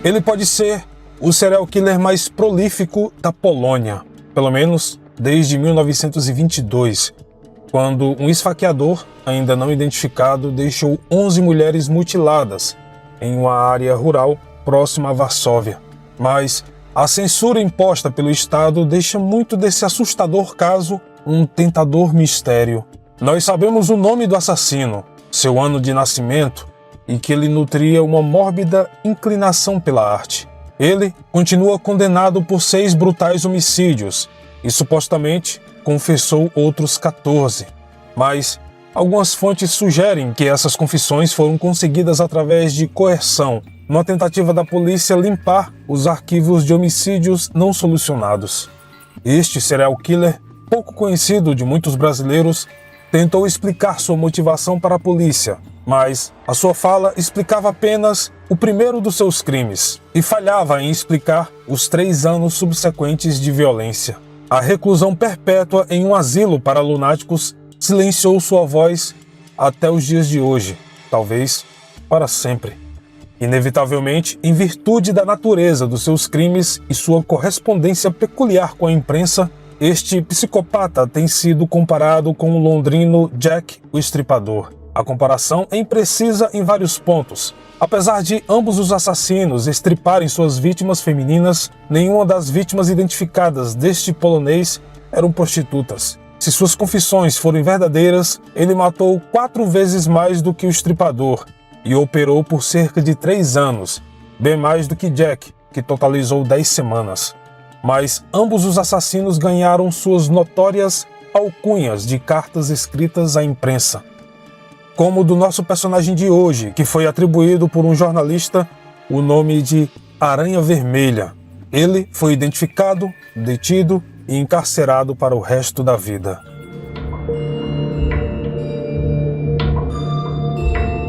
Ele pode ser o serial killer mais prolífico da Polônia, pelo menos desde 1922, quando um esfaqueador, ainda não identificado, deixou 11 mulheres mutiladas em uma área rural próxima a Varsóvia. Mas a censura imposta pelo Estado deixa muito desse assustador caso um tentador mistério. Nós sabemos o nome do assassino, seu ano de nascimento e que ele nutria uma mórbida inclinação pela arte. Ele continua condenado por 6 brutais homicídios e supostamente confessou outros 14. Mas algumas fontes sugerem que essas confissões foram conseguidas através de coerção, numa tentativa da polícia limpar os arquivos de homicídios não solucionados. Este serial killer, pouco conhecido de muitos brasileiros, tentou explicar sua motivação para a polícia, mas a sua fala explicava apenas o primeiro dos seus crimes e falhava em explicar os 3 anos subsequentes de violência. A reclusão perpétua em um asilo para lunáticos silenciou sua voz até os dias de hoje, talvez para sempre. Inevitavelmente, em virtude da natureza dos seus crimes e sua correspondência peculiar com a imprensa, este psicopata tem sido comparado com o londrino Jack o Estripador. A comparação é imprecisa em vários pontos. Apesar de ambos os assassinos estriparem suas vítimas femininas, nenhuma das vítimas identificadas deste polonês eram prostitutas. Se suas confissões forem verdadeiras, ele matou 4 vezes mais do que o estripador e operou por cerca de 3 anos, bem mais do que Jack, que totalizou 10 semanas. Mas ambos os assassinos ganharam suas notórias alcunhas de cartas escritas à imprensa, como o do nosso personagem de hoje, que foi atribuído por um jornalista o nome de Aranha Vermelha. Ele foi identificado, detido e encarcerado para o resto da vida.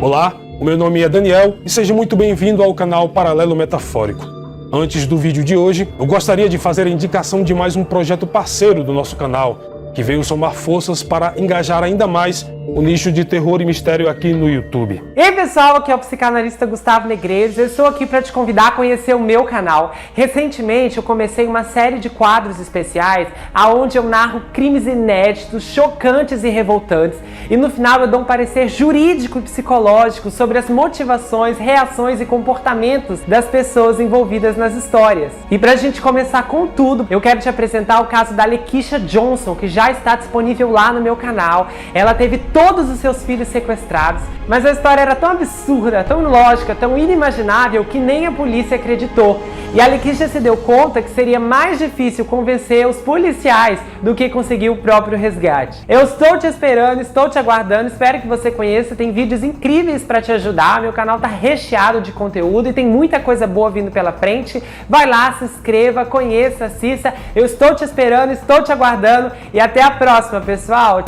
Olá, o meu nome é Daniel e seja muito bem-vindo ao canal Paralelo Metafórico. Antes do vídeo de hoje, eu gostaria de fazer a indicação de mais um projeto parceiro do nosso canal, que veio somar forças para engajar ainda mais o nicho de terror e mistério aqui no YouTube. E aí pessoal, aqui é o psicanalista Gustavo Negreiros. Eu estou aqui para te convidar a conhecer o meu canal. Recentemente eu comecei uma série de quadros especiais onde eu narro crimes inéditos, chocantes e revoltantes, e no final eu dou um parecer jurídico e psicológico sobre as motivações, reações e comportamentos das pessoas envolvidas nas histórias. E pra gente começar com tudo, eu quero te apresentar o caso da Lakeisha Johnson, que já está disponível lá no meu canal. Ela teve todos os seus filhos sequestrados, mas a história era tão absurda, tão ilógica, tão inimaginável que nem a polícia acreditou. E a Lakeisha se deu conta que seria mais difícil convencer os policiais do que conseguir o próprio resgate. Eu estou te esperando, estou te aguardando, espero que você conheça, tem vídeos incríveis para te ajudar, meu canal tá recheado de conteúdo e tem muita coisa boa vindo pela frente. Vai lá, se inscreva, conheça, assista, eu estou te esperando, estou te aguardando e até a próxima, pessoal!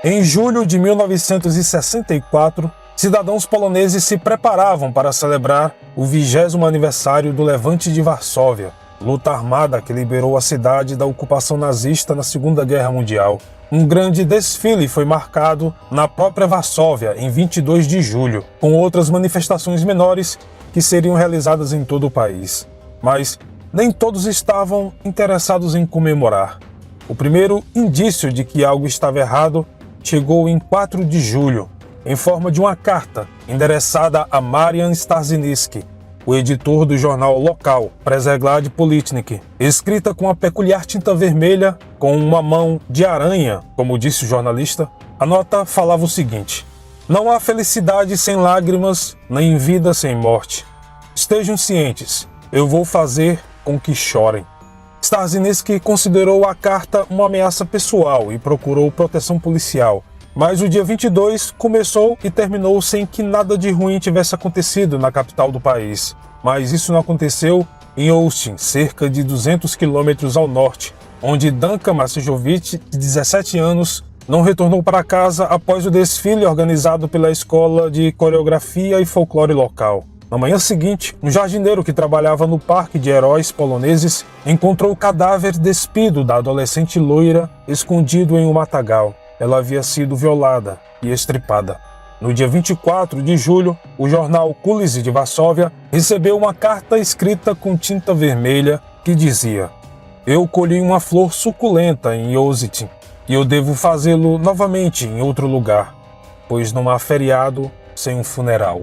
Em julho de 1964, cidadãos poloneses se preparavam para celebrar o 20º aniversário do Levante de Varsóvia, luta armada que liberou a cidade da ocupação nazista na Segunda Guerra Mundial. Um grande desfile foi marcado na própria Varsóvia em 22 de julho, com outras manifestações menores que seriam realizadas em todo o país. Mas nem todos estavam interessados em comemorar. O primeiro indício de que algo estava errado chegou em 4 de julho, em forma de uma carta endereçada a Marian Starzyniecki, o editor do jornal local Przegląd Polityczny, escrita com a peculiar tinta vermelha com uma mão de aranha, como disse o jornalista. A nota falava o seguinte: não há felicidade sem lágrimas, nem vida sem morte. Estejam cientes, eu vou fazer com que chorem. Starzyniecki considerou a carta uma ameaça pessoal e procurou proteção policial. Mas o dia 22 começou e terminou sem que nada de ruim tivesse acontecido na capital do país. Mas isso não aconteceu em Olsztyn, cerca de 200 quilômetros ao norte, onde Danka Masijovic, de 17 anos, não retornou para casa após o desfile organizado pela Escola de Coreografia e Folclore local. Na manhã seguinte, um jardineiro que trabalhava no Parque de Heróis Poloneses encontrou o cadáver despido da adolescente loira escondido em um matagal. Ela havia sido violada e estripada. No dia 24 de julho, o jornal Kulisy de Varsóvia recebeu uma carta escrita com tinta vermelha que dizia: "Eu colhi uma flor suculenta em József e eu devo fazê-lo novamente em outro lugar, pois não há feriado sem um funeral."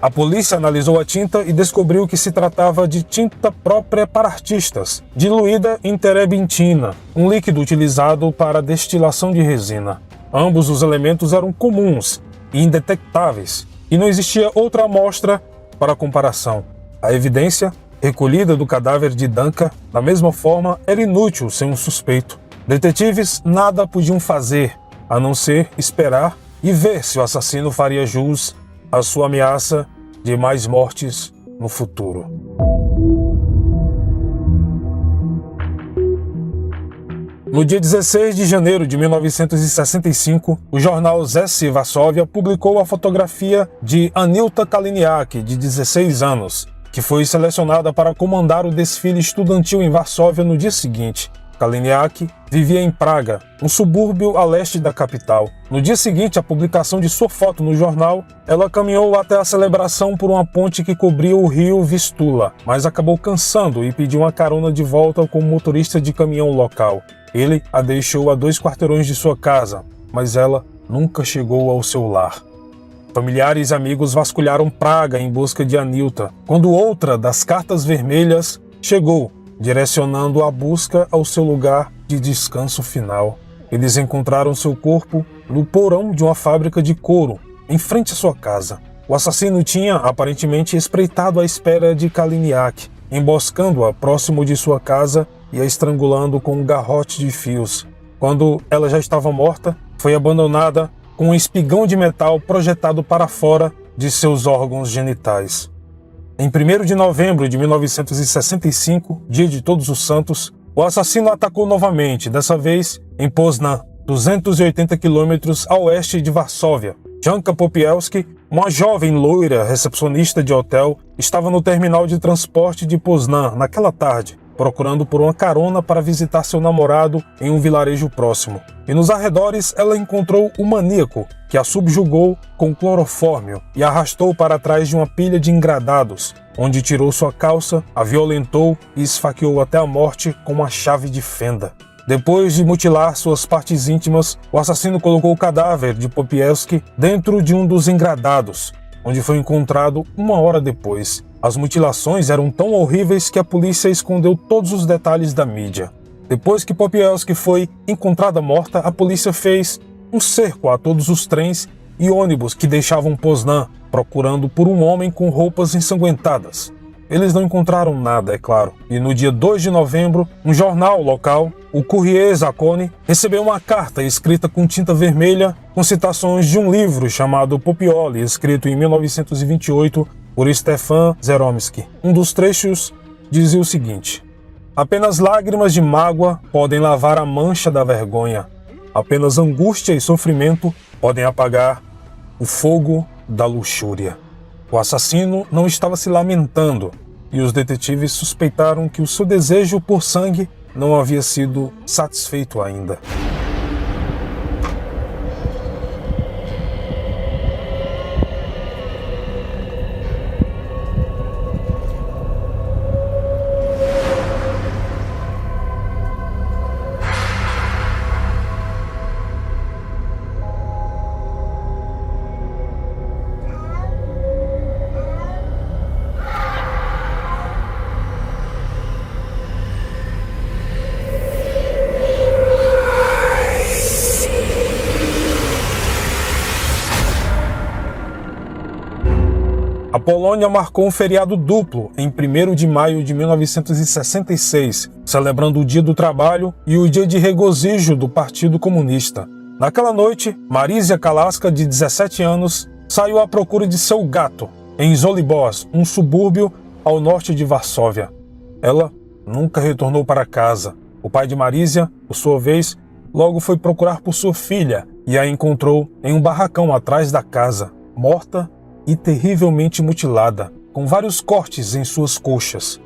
A polícia analisou a tinta e descobriu que se tratava de tinta própria para artistas, diluída em terebintina, um líquido utilizado para a destilação de resina. Ambos os elementos eram comuns e indetectáveis, e não existia outra amostra para comparação. A evidência, recolhida do cadáver de Danka, da mesma forma, era inútil sem um suspeito. Detetives nada podiam fazer, a não ser esperar e ver se o assassino faria jus à sua ameaça de mais mortes no futuro. No dia 16 de janeiro de 1965, o jornal Rzeszy Varsóvia publicou a fotografia de Anilta Kaliniak, de 16 anos, que foi selecionada para comandar o desfile estudantil em Varsóvia no dia seguinte. Kaliniak vivia em Praga, um subúrbio a leste da capital. No dia seguinte à publicação de sua foto no jornal, ela caminhou até a celebração por uma ponte que cobria o rio Vistula, mas acabou cansando e pediu uma carona de volta com o motorista de caminhão local. Ele a deixou a 2 quarteirões de sua casa, mas ela nunca chegou ao seu lar. Familiares e amigos vasculharam Praga em busca de Anilta, quando outra das cartas vermelhas chegou, direcionando a busca ao seu lugar de descanso final. Eles encontraram seu corpo no porão de uma fábrica de couro, em frente à sua casa. O assassino tinha aparentemente espreitado à espera de Kaliniak, emboscando-a próximo de sua casa e a estrangulando com um garrote de fios. Quando ela já estava morta, foi abandonada com um espigão de metal projetado para fora de seus órgãos genitais. Em 1º de novembro de 1965, dia de Todos os Santos, o assassino atacou novamente, dessa vez em Poznan, 280 quilômetros a oeste de Varsóvia. Janka Popielski, uma jovem loira recepcionista de hotel, estava no terminal de transporte de Poznan naquela tarde, procurando por uma carona para visitar seu namorado em um vilarejo próximo. E nos arredores ela encontrou o maníaco, que a subjugou com clorofórmio e arrastou para trás de uma pilha de engradados, onde tirou sua calça, a violentou e esfaqueou até a morte com uma chave de fenda. Depois de mutilar suas partes íntimas, o assassino colocou o cadáver de Popielski dentro de um dos engradados, onde foi encontrado 1 hora depois. As mutilações eram tão horríveis que a polícia escondeu todos os detalhes da mídia. Depois que Popielski foi encontrada morta, a polícia fez um cerco a todos os trens e ônibus que deixavam Poznan, procurando por um homem com roupas ensanguentadas. Eles não encontraram nada, é claro. E no dia 2 de novembro, um jornal local, o Courrier Zakony, recebeu uma carta escrita com tinta vermelha com citações de um livro chamado Popioli, escrito em 1928 por Stefan Żeromski. Um dos trechos dizia o seguinte: "Apenas lágrimas de mágoa podem lavar a mancha da vergonha. Apenas angústia e sofrimento podem apagar o fogo da luxúria." O assassino não estava se lamentando, e os detetives suspeitaram que o seu desejo por sangue não havia sido satisfeito ainda. A Polônia marcou um feriado duplo em 1º de maio de 1966, celebrando o Dia do Trabalho e o Dia de Regozijo do Partido Comunista. Naquela noite, Marysia Kalaska, de 17 anos, saiu à procura de seu gato, em Żoliborz, um subúrbio ao norte de Varsóvia. Ela nunca retornou para casa. O pai de Marysia, por sua vez, logo foi procurar por sua filha e a encontrou em um barracão atrás da casa, morta e terrivelmente mutilada, com vários cortes em suas coxas.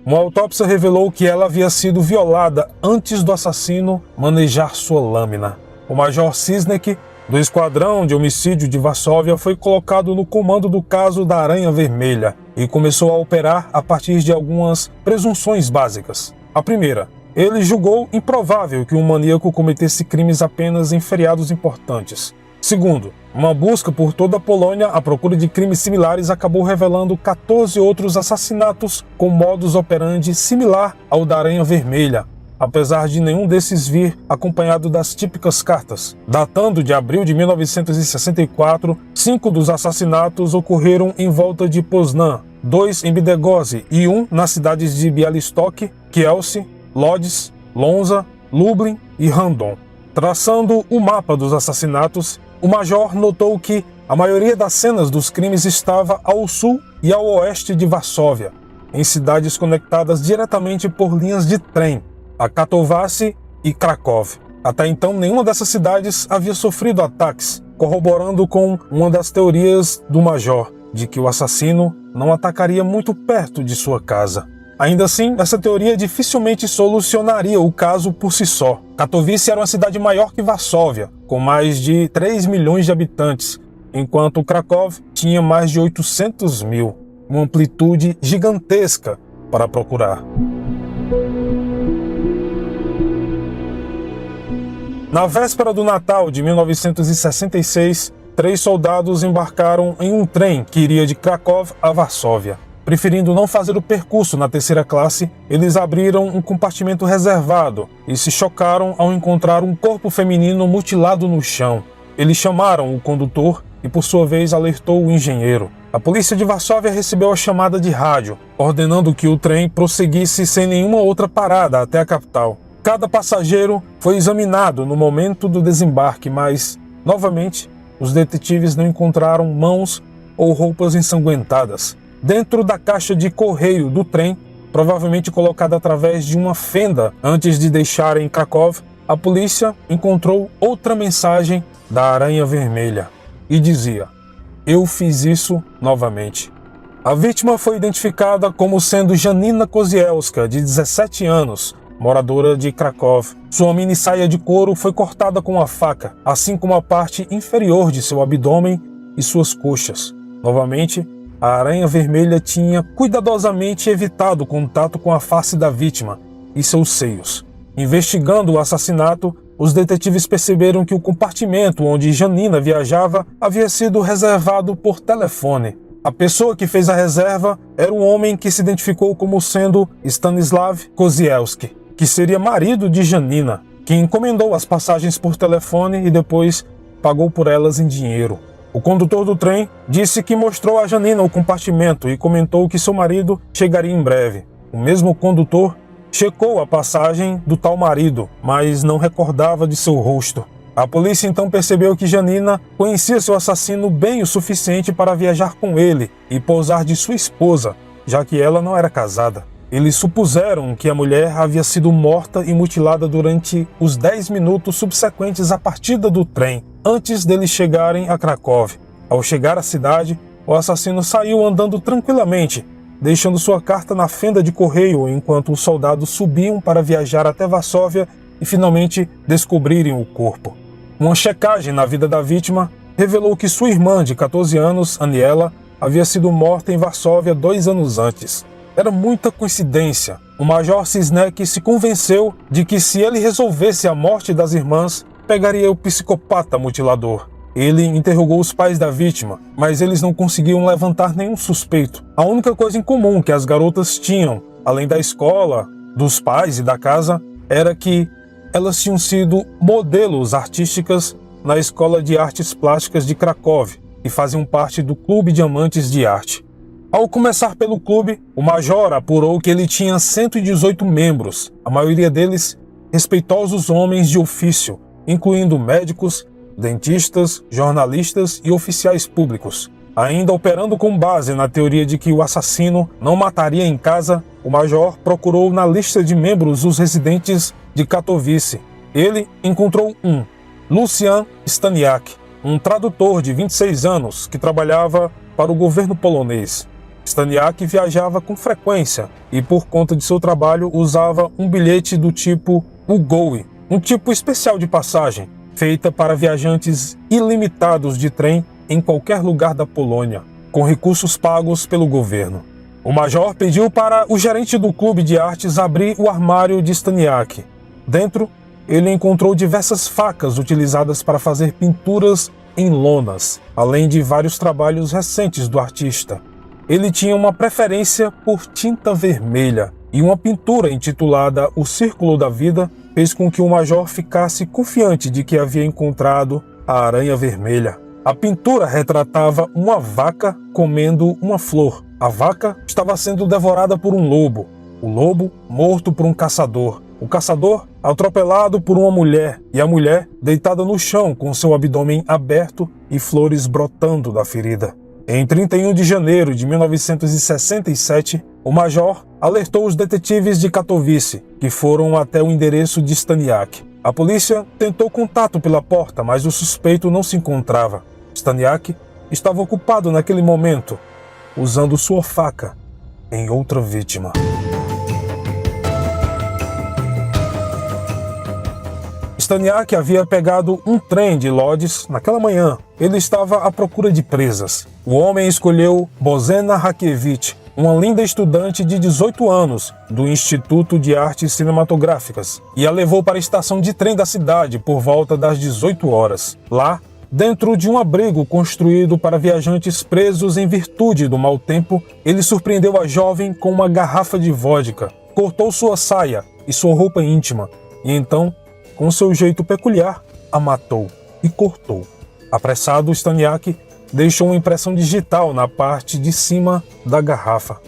Uma autópsia revelou que ela havia sido violada antes do assassino manejar sua lâmina. O Major Cisnek, do Esquadrão de Homicídio de Varsóvia, foi colocado no comando do caso da Aranha Vermelha e começou a operar a partir de algumas presunções básicas. A primeira, ele julgou improvável que um maníaco cometesse crimes apenas em feriados importantes. Segundo, uma busca por toda a Polônia à procura de crimes similares acabou revelando 14 outros assassinatos com modus operandi similar ao da Aranha Vermelha, apesar de nenhum desses vir acompanhado das típicas cartas. Datando de abril de 1964, 5 dos assassinatos ocorreram em volta de Poznan, 2 em Bydgoszcz e 1 nas cidades de Białystok, Kielce, Lodz, Łomża, Lublin e Radom. Traçando o mapa dos assassinatos, o major notou que a maioria das cenas dos crimes estava ao sul e ao oeste de Varsóvia, em cidades conectadas diretamente por linhas de trem, a Katowice e Kraków. Até então, nenhuma dessas cidades havia sofrido ataques, corroborando com uma das teorias do major, de que o assassino não atacaria muito perto de sua casa. Ainda assim, essa teoria dificilmente solucionaria o caso por si só. Katowice era uma cidade maior que Varsóvia, com mais de 3 milhões de habitantes, enquanto Kraków tinha mais de 800 mil, uma amplitude gigantesca para procurar. Na véspera do Natal de 1966, 3 soldados embarcaram em um trem que iria de Kraków a Varsóvia. Preferindo não fazer o percurso na terceira classe, eles abriram um compartimento reservado e se chocaram ao encontrar um corpo feminino mutilado no chão. Eles chamaram o condutor e, por sua vez, alertou o engenheiro. A polícia de Varsóvia recebeu a chamada de rádio, ordenando que o trem prosseguisse sem nenhuma outra parada até a capital. Cada passageiro foi examinado no momento do desembarque, mas, novamente, os detetives não encontraram mãos ou roupas ensanguentadas. Dentro da caixa de correio do trem, provavelmente colocada através de uma fenda antes de deixarem Kraków, a polícia encontrou outra mensagem da Aranha Vermelha e dizia: "Eu fiz isso novamente". A vítima foi identificada como sendo Janina Kozielska, de 17 anos, moradora de Kraków. Sua mini saia de couro foi cortada com uma faca, assim como a parte inferior de seu abdômen e suas coxas. Novamente, a Aranha Vermelha tinha cuidadosamente evitado o contato com a face da vítima e seus seios. Investigando o assassinato, os detetives perceberam que o compartimento onde Janina viajava havia sido reservado por telefone. A pessoa que fez a reserva era um homem que se identificou como sendo Stanislav Kozielski, que seria marido de Janina, que encomendou as passagens por telefone e depois pagou por elas em dinheiro. O condutor do trem disse que mostrou a Janina o compartimento e comentou que seu marido chegaria em breve. O mesmo condutor checou a passagem do tal marido, mas não recordava de seu rosto. A polícia então percebeu que Janina conhecia seu assassino bem o suficiente para viajar com ele e pousar de sua esposa, já que ela não era casada. Eles supuseram que a mulher havia sido morta e mutilada durante os 10 minutos subsequentes à partida do trem, antes deles chegarem a Kraków. Ao chegar à cidade, o assassino saiu andando tranquilamente, deixando sua carta na fenda de correio enquanto os soldados subiam para viajar até Varsóvia e finalmente descobrirem o corpo. Uma checagem na vida da vítima revelou que sua irmã de 14 anos, Aniela, havia sido morta em Varsóvia 2 anos antes. Era muita coincidência. O Major Cisnek se convenceu de que se ele resolvesse a morte das irmãs, pegaria o psicopata mutilador. Ele interrogou os pais da vítima, mas eles não conseguiam levantar nenhum suspeito. A única coisa em comum que as garotas tinham, além da escola, dos pais e da casa, era que elas tinham sido modelos artísticas na Escola de Artes Plásticas de Kraków e faziam parte do Clube de Amantes de Arte. Ao começar pelo clube, o major apurou que ele tinha 118 membros, a maioria deles respeitosos homens de ofício, incluindo médicos, dentistas, jornalistas e oficiais públicos. Ainda operando com base na teoria de que o assassino não mataria em casa, o major procurou na lista de membros os residentes de Katowice. Ele encontrou Lucian Staniak, um tradutor de 26 anos que trabalhava para o governo polonês. Staniak viajava com frequência e, por conta de seu trabalho, usava um bilhete do tipo UGOI, um tipo especial de passagem, feita para viajantes ilimitados de trem em qualquer lugar da Polônia, com recursos pagos pelo governo. O major pediu para o gerente do clube de artes abrir o armário de Staniak. Dentro, ele encontrou diversas facas utilizadas para fazer pinturas em lonas, além de vários trabalhos recentes do artista. Ele tinha uma preferência por tinta vermelha, e uma pintura intitulada O Círculo da Vida fez com que o major ficasse confiante de que havia encontrado a Aranha Vermelha. A pintura retratava uma vaca comendo uma flor. A vaca estava sendo devorada por um lobo. O lobo morto por um caçador. O caçador atropelado por uma mulher e a mulher deitada no chão com seu abdômen aberto e flores brotando da ferida. Em 31 de janeiro de 1967, o major alertou os detetives de Katowice, que foram até o endereço de Staniak. A polícia tentou contato pela porta, mas o suspeito não se encontrava. Staniak estava ocupado naquele momento, usando sua faca em outra vítima. Staniak havia pegado um trem de Lodz naquela manhã. Ele estava à procura de presas. O homem escolheu Bożena Rakiewicz, uma linda estudante de 18 anos do Instituto de Artes Cinematográficas, e a levou para a estação de trem da cidade por volta das 18 horas. Lá, dentro de um abrigo construído para viajantes presos em virtude do mau tempo, ele surpreendeu a jovem com uma garrafa de vodka, cortou sua saia e sua roupa íntima, e então, com seu jeito peculiar, a matou e cortou. Apressado, Staniak deixou uma impressão digital na parte de cima da garrafa.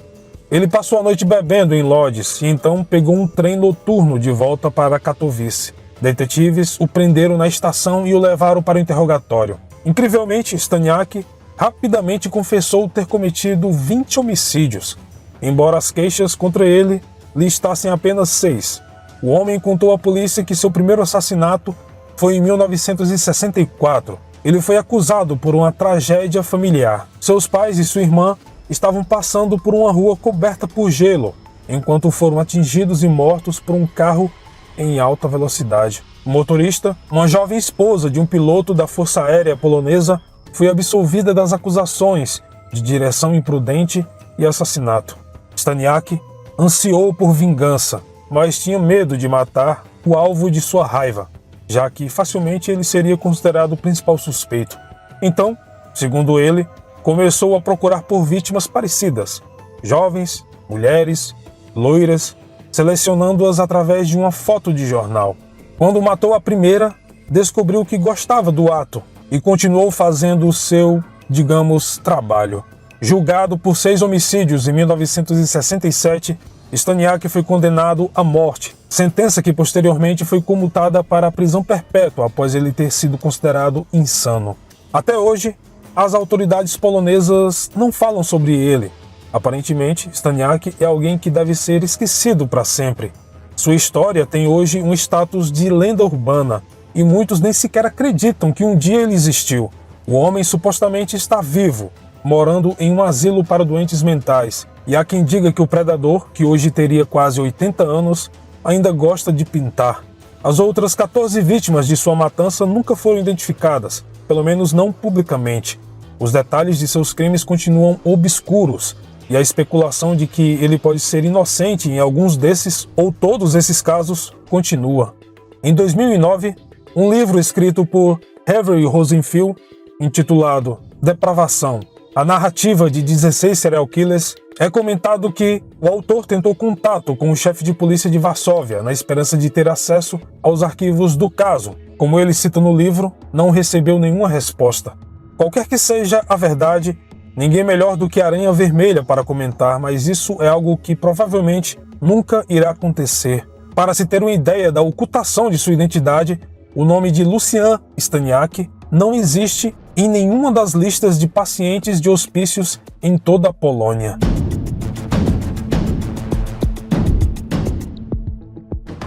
Ele passou a noite bebendo em Lodz e então pegou um trem noturno de volta para Katowice. Detetives o prenderam na estação e o levaram para o interrogatório. Incrivelmente, Staniak rapidamente confessou ter cometido 20 homicídios, embora as queixas contra ele listassem apenas 6. O homem contou à polícia que seu primeiro assassinato foi em 1964. Ele foi acusado por uma tragédia familiar. Seus pais e sua irmã estavam passando por uma rua coberta por gelo, enquanto foram atingidos e mortos por um carro em alta velocidade. O motorista, uma jovem esposa de um piloto da Força Aérea Polonesa, foi absolvida das acusações de direção imprudente e assassinato. Staniak ansiou por vingança, mas tinha medo de matar o alvo de sua raiva, já que facilmente ele seria considerado o principal suspeito. Então, segundo ele, começou a procurar por vítimas parecidas, jovens, mulheres, loiras, selecionando-as através de uma foto de jornal. Quando matou a primeira, descobriu que gostava do ato e continuou fazendo o seu, digamos, trabalho. Julgado por 6 homicídios em 1967, Staniak foi condenado à morte, sentença que posteriormente foi comutada para a prisão perpétua após ele ter sido considerado insano. Até hoje, as autoridades polonesas não falam sobre ele. Aparentemente, Staniak é alguém que deve ser esquecido para sempre. Sua história tem hoje um status de lenda urbana e muitos nem sequer acreditam que um dia ele existiu. O homem supostamente está vivo, morando em um asilo para doentes mentais. E há quem diga que o predador, que hoje teria quase 80 anos, ainda gosta de pintar. As outras 14 vítimas de sua matança nunca foram identificadas, pelo menos não publicamente. Os detalhes de seus crimes continuam obscuros, e a especulação de que ele pode ser inocente em alguns desses ou todos esses casos continua. Em 2009, um livro escrito por Harvey Rosenfield, intitulado Depravação, a narrativa de 16 serial killers, é comentado que o autor tentou contato com o chefe de polícia de Varsóvia na esperança de ter acesso aos arquivos do caso. Como ele cita no livro, não recebeu nenhuma resposta. Qualquer que seja a verdade, ninguém melhor do que a Aranha Vermelha para comentar, mas isso é algo que provavelmente nunca irá acontecer. Para se ter uma ideia da ocultação de sua identidade, o nome de Lucian Staniak não existe em nenhuma das listas de pacientes de hospícios em toda a Polônia.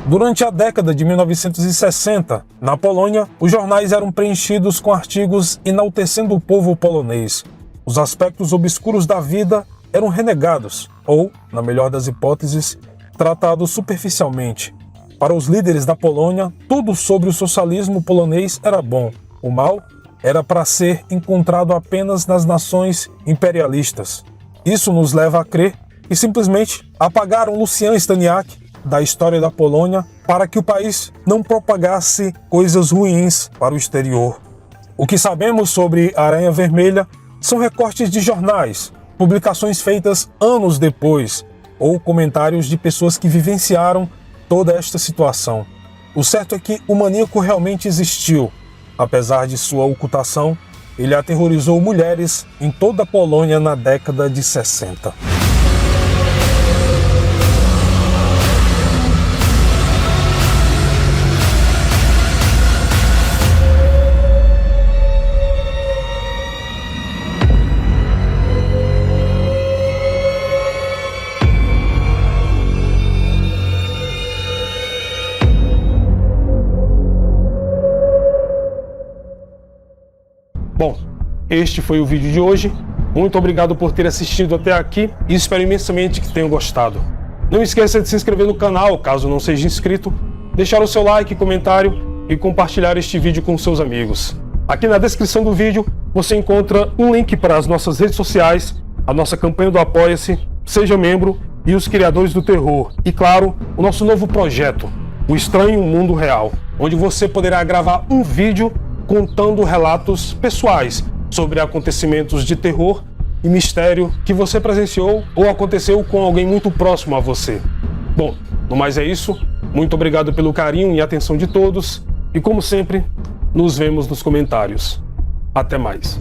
Durante a década de 1960, na Polônia, os jornais eram preenchidos com artigos enaltecendo o povo polonês. os aspectos obscuros da vida eram renegados, ou, na melhor das hipóteses, tratados superficialmente. Para os líderes da Polônia, tudo sobre o socialismo polonês era bom. O mal era para ser encontrado apenas nas nações imperialistas. Isso nos leva a crer que simplesmente apagaram Lucian Staniak da história da Polônia para que o país não propagasse coisas ruins para o exterior. O que sabemos sobre a Aranha Vermelha são recortes de jornais, publicações feitas anos depois, ou comentários de pessoas que vivenciaram toda esta situação. O certo é que o maníaco realmente existiu. Apesar de sua ocultação, ele aterrorizou mulheres em toda a Polônia na década de 60. Bom, este foi o vídeo de hoje. Muito obrigado por ter assistido até aqui e espero imensamente que tenham gostado. Não esqueça de se inscrever no canal, caso não seja inscrito, deixar o seu like, comentário e compartilhar este vídeo com seus amigos. Aqui na descrição do vídeo você encontra um link para as nossas redes sociais, a nossa campanha do Apoia-se, Seja Membro e os Criadores do Terror. E claro, o nosso novo projeto, O Estranho Mundo Real, onde você poderá gravar um vídeo contando relatos pessoais sobre acontecimentos de terror e mistério que você presenciou ou aconteceu com alguém muito próximo a você. Bom, no mais é isso. Muito obrigado pelo carinho e atenção de todos e, como sempre, nos vemos nos comentários. Até mais.